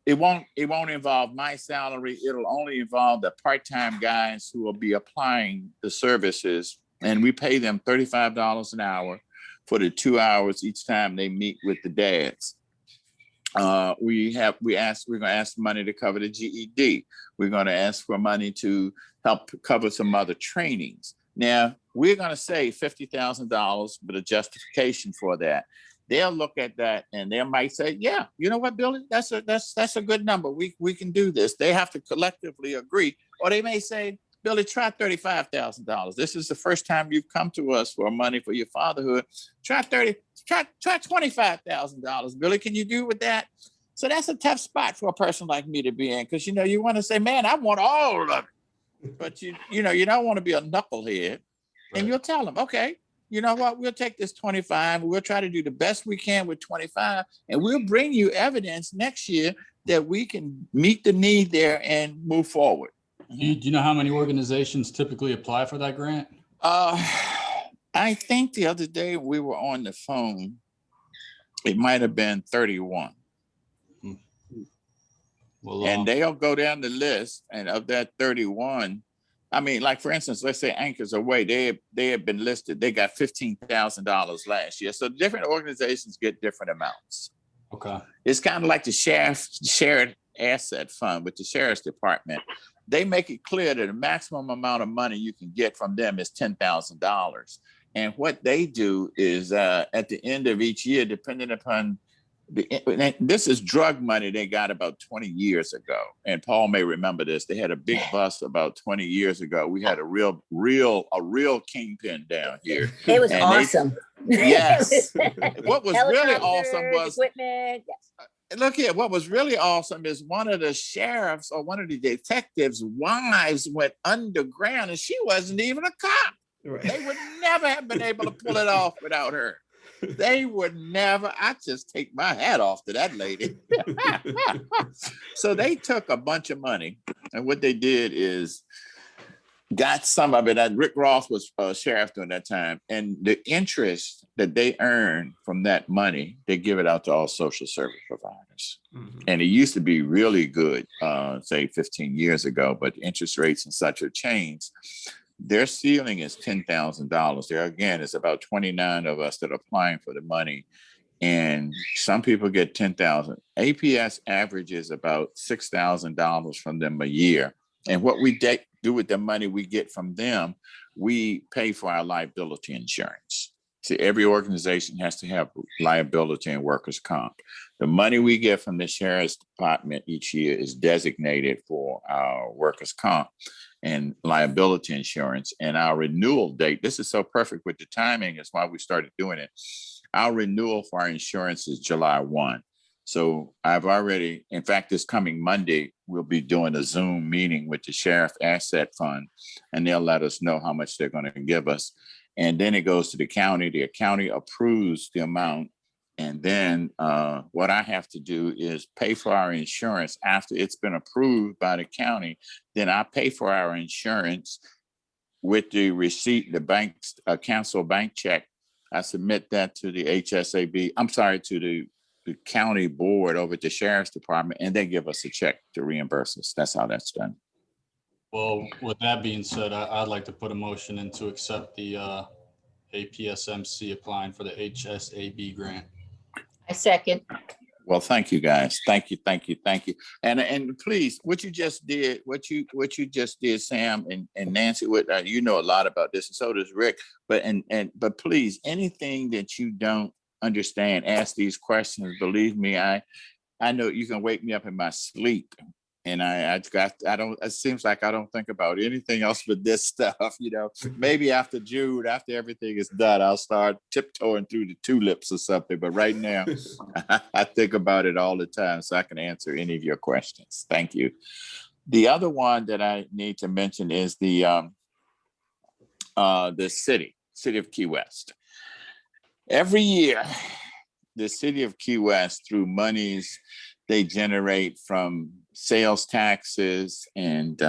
It won't involve my salary. It'll only involve the part-time guys who will be applying the services, and we pay them $35 an hour for the 2 hours each time they meet with the dads. We're going to ask for money to cover the GED. We're going to ask for money to help cover some other trainings. Now, we're going to say $50,000, but a justification for that. They'll look at that and they might say, yeah, you know what, Billy, that's a good number. We can do this. They have to collectively agree. Or they may say, Billy, try $35,000. This is the first time you've come to us for money for your fatherhood. Try $25,000. Billy, can you do with that? So that's a tough spot for a person like me to be in, because you want to say, man, I want all of it. But you don't want to be a knucklehead. Right. And you'll tell them, okay, you know what, we'll take this 25. We'll try to do the best we can with 25, and we'll bring you evidence next year that we can meet the need there and move forward. Do you know how many organizations typically apply for that grant? I think the other day we were on the phone, it might have been 31. Well, and they'll go down the list, and of that 31, I mean, like for instance, let's say Anchors Away, they have been listed. They got $15,000 last year. So different organizations get different amounts. Okay. It's kind of like the shared asset fund with the sheriff's department. They make it clear that the maximum amount of money you can get from them is $10,000. And what they do is at the end of each year, depending upon this is drug money they got about 20 years ago. And Paul may remember this. They had a big bust about 20 years ago. We had a real kingpin down here. It was awesome. Yes. What was really awesome Helicopters, was, equipment, yes. look here, what was really awesome is one of the sheriffs or one of the detectives' wives went underground and she wasn't even a cop. Right. They would never have been able to pull it off without her. They would never. I just take my hat off to that lady. So they took a bunch of money, and what they did is got some of it. Rick Ross was sheriff during that time, and the interest that they earn from that money, they give it out to all social service providers. Mhm. And it used to be really good, say 15 years ago, but interest rates and such have changed. Their ceiling is $10,000. There again, it's about 29 of us that are applying for the money, and some people get 10,000. APS averages about $6,000 from them a year. And what we do with the money we get from them, we pay for our liability insurance. See, every organization has to have liability and workers' comp. The money we get from the sheriff's department each year is designated for our workers' comp and liability insurance. And our renewal date, this is so perfect with the timing, is why we started doing it. Our renewal for our insurance is July 1. So I've already, in fact, this coming Monday, we'll be doing a Zoom meeting with the Sheriff Asset Fund, and they'll let us know how much they're going to give us. And then it goes to the county. The county approves the amount. And then what I have to do is pay for our insurance after it's been approved by the county. Then I pay for our insurance with the receipt, the bank's cancel bank check. I submit that to the HSAB, I'm sorry, to the county board over at the sheriff's department, and they give us a check to reimburse us. That's how that's done. Well, with that being said, I'd like to put a motion in to accept the APSMC applying for the HSAB grant. I second. Well, thank you, guys. Thank you. And please, what you just did, Sam and Nancy, you know a lot about this, and so does Rick. But please, anything that you don't understand, ask these questions. Believe me, I know you can wake me up in my sleep, and it seems like I don't think about anything else but this stuff. Maybe after June, after everything is done, I'll start tiptoeing through the tulips or something. But right now, I think about it all the time, so I can answer any of your questions. Thank you. The other one that I need to mention is the city of Key West. Every year, the city of Key West, through monies they generate from sales taxes and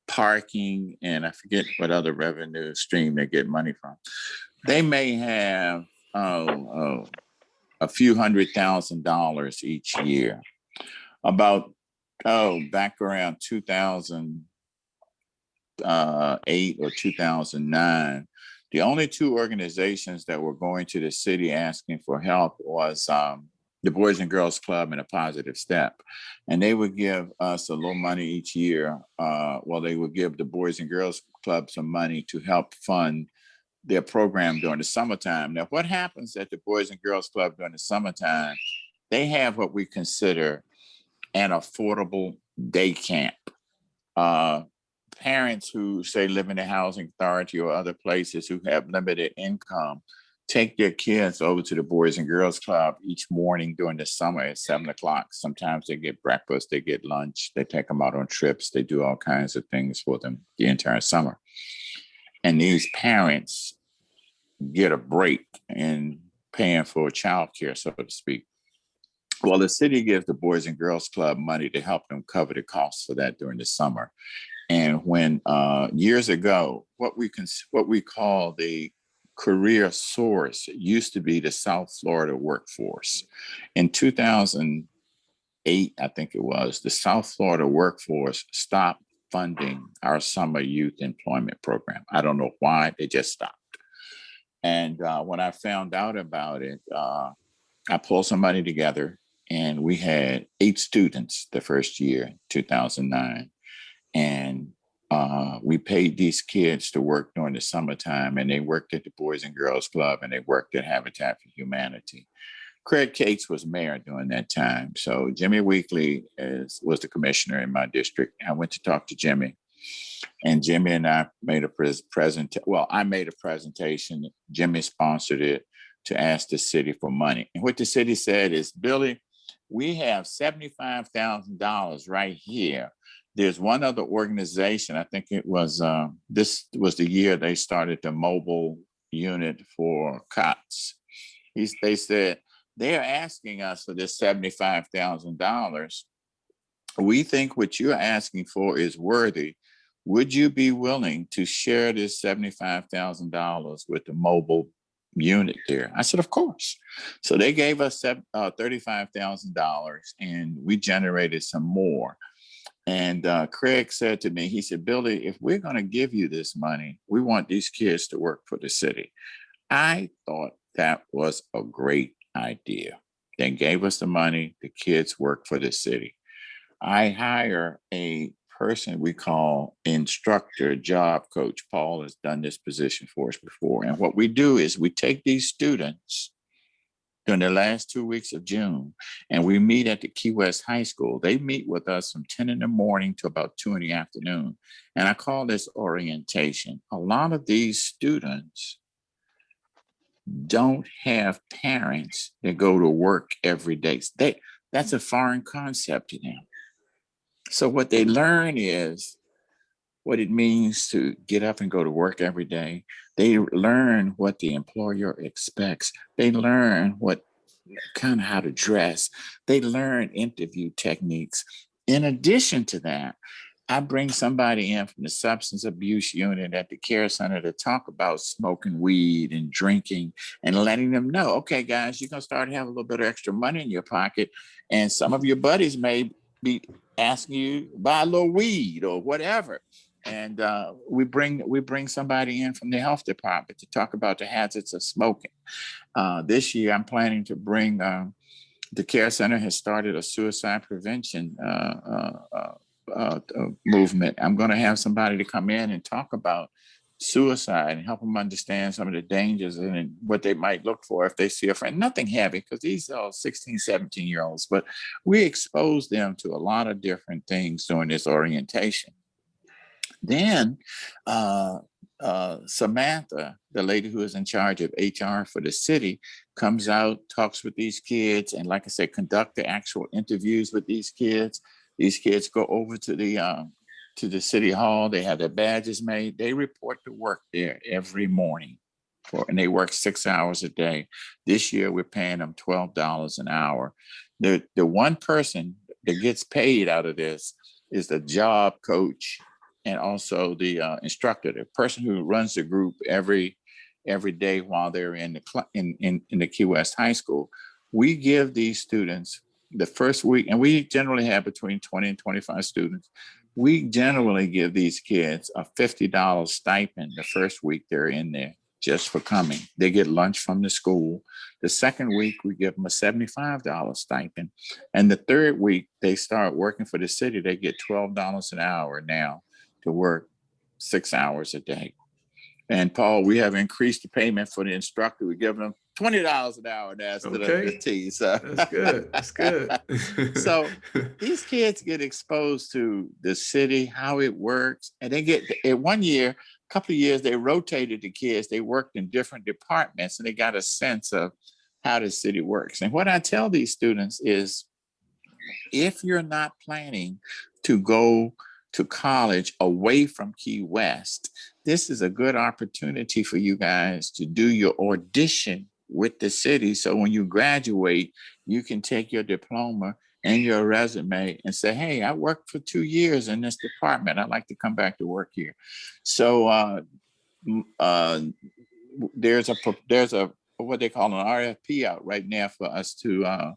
parking, and I forget what other revenue stream they get money from. They may have a few $100,000 each year. About back around 2008 or 2009. The only two organizations that were going to the city asking for help was the Boys and Girls Club and A Positive Step. And they would give us a little money each year. They would give the Boys and Girls Club some money to help fund their program during the summertime. Now, what happens at the Boys and Girls Club during the summertime, they have what we consider an affordable day camp. Parents who, say, live in the housing authority or other places who have limited income take their kids over to the Boys and Girls Club each morning during the summer at 7:00. Sometimes they get breakfast, they get lunch, they take them out on trips, they do all kinds of things for them the entire summer. And these parents get a break in paying for childcare, so to speak. Well, the city gives the Boys and Girls Club money to help them cover the costs for that during the summer. And when years ago, what we call the career source, it used to be the South Florida workforce. In 2008, I think it was, the South Florida workforce stopped funding our summer youth employment program. I don't know why, they just stopped. And when I found out about it, I pulled some money together, and we had 8 students the first year, 2009. And we paid these kids to work during the summertime, and they worked at the Boys and Girls Club, and they worked at Habitat for Humanity. Craig Cates was mayor during that time. So Jimmy Weekly was the commissioner in my district. I went to talk to Jimmy, and Jimmy and I made a presentation. Well, I made a presentation. Jimmy sponsored it. to ask the city for money. And what the city said is, Billy, we have $75,000 right here. There's one other organization, I think it was, this was the year they started the mobile unit for cots. They said, they're asking us for this $75,000. We think what you're asking for is worthy. Would you be willing to share this $75,000 with the mobile unit there? I said, of course. So they gave us $35,000 and we generated some more. And Craig said to me, he said, Billy, if we're going to give you this money, we want these kids to work for the city. I thought that was a great idea. They gave us the money, the kids work for the city. I hire a person we call instructor, job coach. Paul has done this position for us before. And what we do is we take these students during the last 2 weeks of June, and we meet at the Key West High School. They meet with us from 10 in the morning to about 2 in the afternoon. And I call this orientation. A lot of these students don't have parents that go to work every day. That's a foreign concept to them. So what they learn is what it means to get up and go to work every day. They learn what the employer expects. They learn what kind of how to dress. They learn interview techniques. In addition to that, I bring somebody in from the substance abuse unit at the care center to talk about smoking weed and drinking and letting them know, okay, guys, you're going to start having a little bit of extra money in your pocket. And some of your buddies may be asking you to buy a little weed or whatever. And we bring somebody in from the health department to talk about the hazards of smoking. This year, I'm planning to bring, the care center has started a suicide prevention movement. I'm going to have somebody to come in and talk about suicide and help them understand some of the dangers and what they might look for if they see a friend. Nothing heavy, because these are 16, 17-year-olds, but we expose them to a lot of different things during this orientation. Then Samantha, the lady who is in charge of HR for the city, comes out, talks with these kids, and like I said, conduct the actual interviews with these kids. These kids go over to the city hall. They have their badges made. They report to work there every morning, and they work 6 hours a day. This year, we're paying them $12 an hour. The one person that gets paid out of this is the job coach and also the instructor, the person who runs the group every day while they're in the Key West High School. We give these students the first week, and we generally have between 20 and 25 students. We generally give these kids a $50 stipend the first week they're in there just for coming. They get lunch from the school. The second week, we give them a $75 stipend. And the third week, they start working for the city. They get $12 an hour now to work 6 hours a day. And Paul, we have increased the payment for the instructor. We give them $20 an hour now instead of $15. So That's good. That's good. So these kids get exposed to the city, how it works. And they get, at one year, a couple of years, they rotated the kids. They worked in different departments and they got a sense of how the city works. And what I tell these students is, if you're not planning to go to college away from Key West, this is a good opportunity for you guys to do your audition with the city. So when you graduate, you can take your diploma and your resume and say, hey, I worked for 2 years in this department. I'd like to come back to work here. So there's a what they call an RFP out right now for us to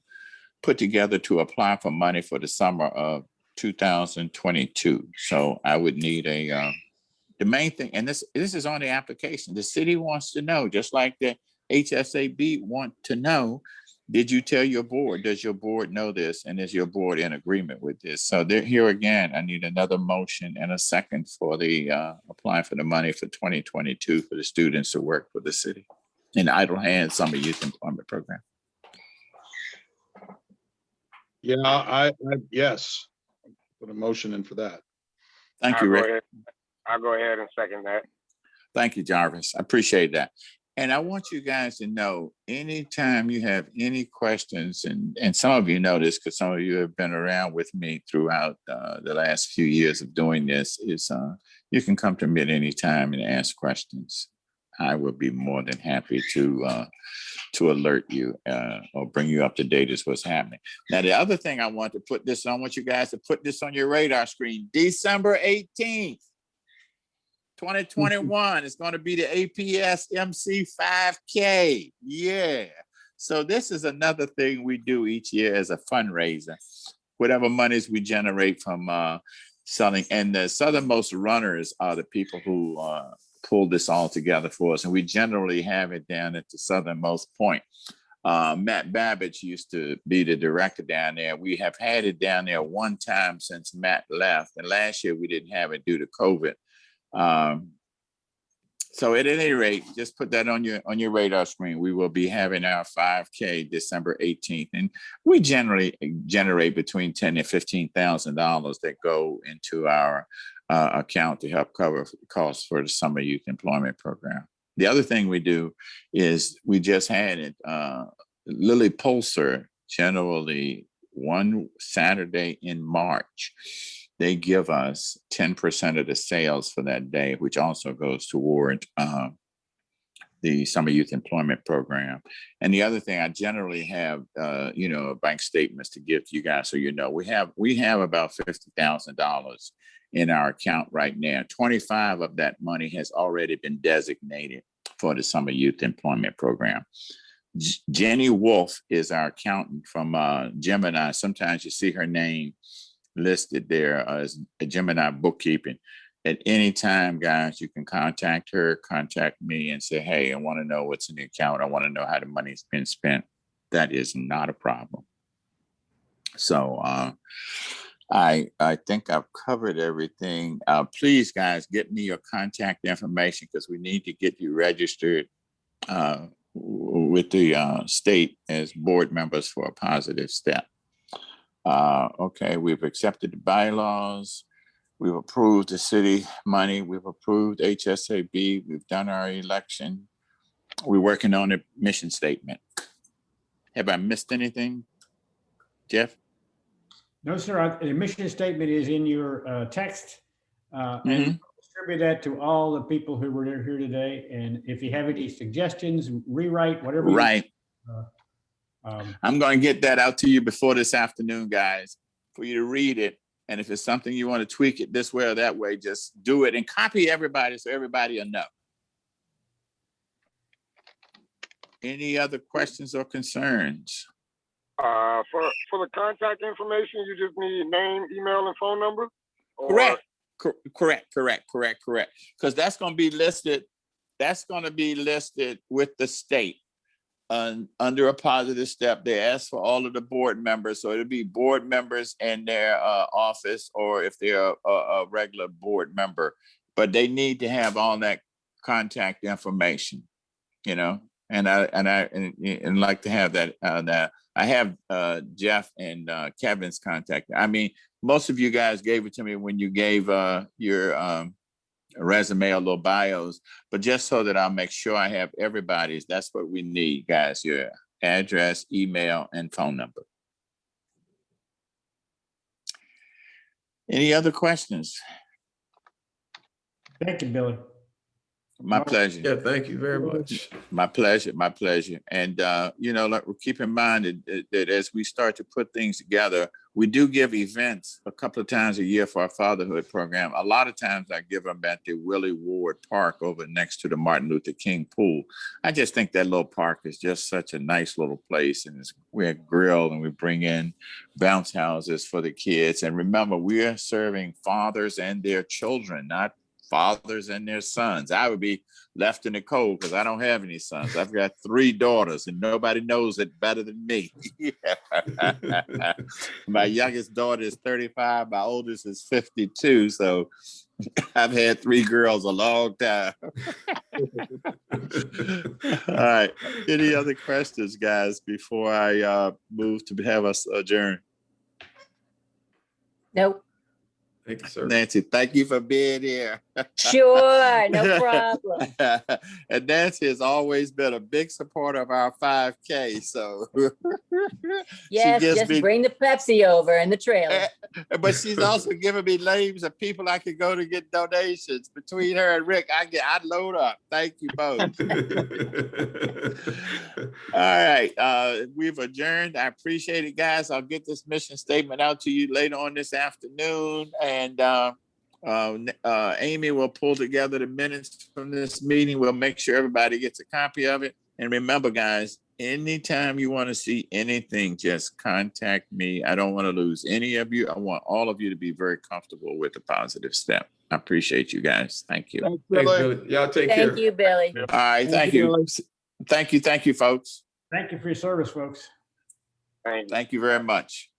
put together to apply for money for the summer of 2022. So I would need the main thing, and this is on the application. The city wants to know, just like the HSAB want to know, did you tell your board? Does your board know this? And is your board in agreement with this? So here again, I need another motion and a second for the applying for the money for 2022 for the students who work for the city in Idle Hands Summer Youth Employment Program. Yeah, I yes, put a motion in for that. Thank you, Rick. I'll go ahead and second that. Thank you, Jarvis. I appreciate that. And I want you guys to know, anytime you have any questions, and some of you know this because some of you have been around with me throughout the last few years of doing this, is you can come to me at any time and ask questions. I will be more than happy to alert you or bring you up to date as what's happening. Now, the other thing I want to put this on, I want you guys to put this on your radar screen. December 18th. 2021 is going to be the APSMC 5K. Yeah. So this is another thing we do each year as a fundraiser. Whatever monies we generate from selling, and the southernmost runners are the people who pull this all together for us. And we generally have it down at the southernmost point. Matt Babbage used to be the director down there. We have had it down there one time since Matt left. And last year we didn't have it due to COVID. So at any rate, just put that on your radar screen. We will be having our 5K December 18th, and we generally generate between $10,000 and $15,000 that go into our account to help cover costs for the Summer Youth Employment Program. The other thing we do is we just had it. Lily Pulsar, generally one Saturday in March, they give us 10% of the sales for that day, which also goes toward the Summer Youth Employment Program. And the other thing, I generally have, bank statements to give to you guys, so you know, we have about $50,000 in our account right now. 25 of that money has already been designated for the Summer Youth Employment Program. Jenny Wolf is our accountant from Gemini. Sometimes you see her name listed there as a Gemini Bookkeeping. At any time, guys, you can contact her, contact me, and say, hey, I want to know what's in the account. I want to know how the money's been spent. That is not a problem. So I think I've covered everything. Please, guys, get me your contact information because we need to get you registered with the state as board members for a positive step. Okay, we've accepted the bylaws. We've approved the city money. We've approved HSAB. We've done our election. We're working on a mission statement. Have I missed anything, Jeff? No, sir. The mission statement is in your text. And distribute that to all the people who were here today. And if you have any suggestions, rewrite, whatever. Right. I'm going to get that out to you before this afternoon, guys, for you to read it. And if it's something you want to tweak it this way or that way, just do it and copy everybody so everybody will know. Any other questions or concerns? For the contact information, you just need name, email, and phone number? Or... Correct. Because that's going to be listed. That's going to be listed with the state. Under a positive step, they ask for all of the board members. So it'll be board members and their office, or if they're a regular board member, but they need to have all that contact information, you know, and I like to have that. I have Jeff and Kevin's contact. I mean, most of you guys gave it to me when you gave your resume or little bios, but just so that I'll make sure I have everybody's, that's what we need, guys, your address, email, and phone number. Any other questions? Thank you, Billy. My pleasure. Yeah, thank you very much. My pleasure. And, keep in mind that as we start to put things together, we do give events a couple of times a year for our fatherhood program. A lot of times I give them at the Willie Ward Park over next to the Martin Luther King pool. I just think that little park is just such a nice little place. And we grill and we bring in bounce houses for the kids. And remember, we are serving fathers and their children, not fathers and their sons. I would be left in the cold because I don't have any sons. I've got 3 daughters and nobody knows it better than me. My youngest daughter is 35. My oldest is 52. So I've had 3 girls a long time. All right. Any other questions, guys, before I move to have us adjourn? Nope. Thank you, sir. Nancy, thank you for being here. Sure, no problem. And Nancy has always been a big supporter of our 5K. So Yes, gives just me- bring the Pepsi over and the trailer. but she's also giving me names of people I could go to get donations. Between her and Rick, I'd load up. Thank you both. All right. We've adjourned. I appreciate it, guys. I'll get this mission statement out to you later on this afternoon. And Amy will pull together the minutes from this meeting. We'll make sure everybody gets a copy of it. And remember, guys, anytime you want to see anything, just contact me. I don't want to lose any of you. I want all of you to be very comfortable with the positive step. I appreciate you guys. Thank you. Thanks, Thanks, Billy. Billy. Y'all take care. Thank you, Billy. All right. Thank you. Thank you, folks. Thank you for your service, folks. Thank you. Thank you very much.